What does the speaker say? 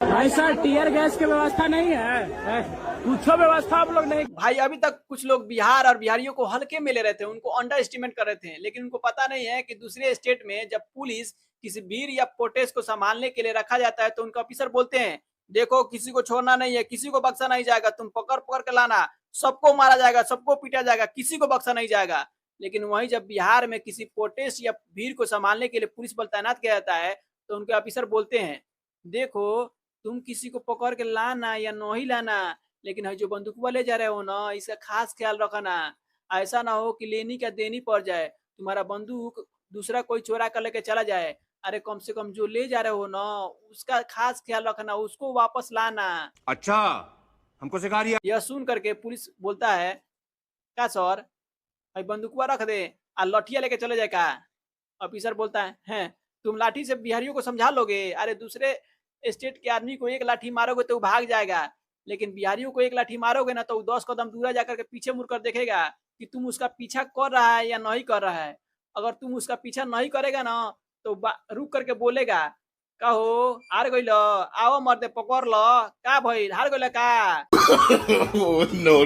भाई sir tear gas की व्यवस्था नहीं है, कुछ व्यवस्था आप लोग नहीं। भाई अभी तक कुछ लोग बिहार और बिहारियों को हल्के में ले रहे थे, उनको अंडर एस्टिमेट कर रहे थे, लेकिन उनको पता नहीं है कि दूसरे स्टेट में जब पुलिस किसी भीड़ या प्रोटेस्ट को संभालने के लिए रखा जाता है तो उनके ऑफिसर बोलते हैं, देखो किसी को छोड़ना नहीं है, किसी को बख्शा नहीं जाएगा, तुम पकड़ पकड़ के लाना, सबको मारा जाएगा, सबको पीटा जाएगा, किसी को बख्शा नहीं जाएगा। लेकिन वहीं जब बिहार में किसी प्रोटेस्ट या भीड़ को संभालने के लिए पुलिस बल तैनात किया जाता है तो उनके ऑफिसर बोलते हैं, देखो तुम किसी को पकड़ के लाना या नहीं लाना, लेकिन जो बंदूकवा ले जा रहे हो ना, इसका खास ख्याल रखना। ऐसा ना हो कि लेनी क्या देनी पड़ जाए, तुम्हारा बंदूक दूसरा कोई चोरा कर लेके चला जाए। अरे कम से कम जो ले जा रहे हो ना, उसका खास ख्याल रखना, उसको वापस लाना। अच्छा, हमको सिखा रिया। यह सुन करके पुलिस बोलता है, क्या सर, भाई बंदूकवा रख दे और लठिया लेके चले जाए का? ऑफिसर बोलता है, हैं तुम लाठी से बिहारियों को समझा लोगे? अरे दूसरे स्टेट के आदमी को एक लाठी मारोगे तो वो भाग जाएगा, लेकिन बिहारियों को एक लाठी मारोगे ना तो वो 10 कदम दूर जाकर के पीछे मुड़कर देखेगा कि तुम उसका पीछा कर रहा है या नहीं कर रहा है। अगर तुम उसका पीछा नहीं करेगा ना तो रुक करके बोलेगा, कहो हार गइल, आओ मर्दे पकड़ लो, का भइल हार गइल का? नो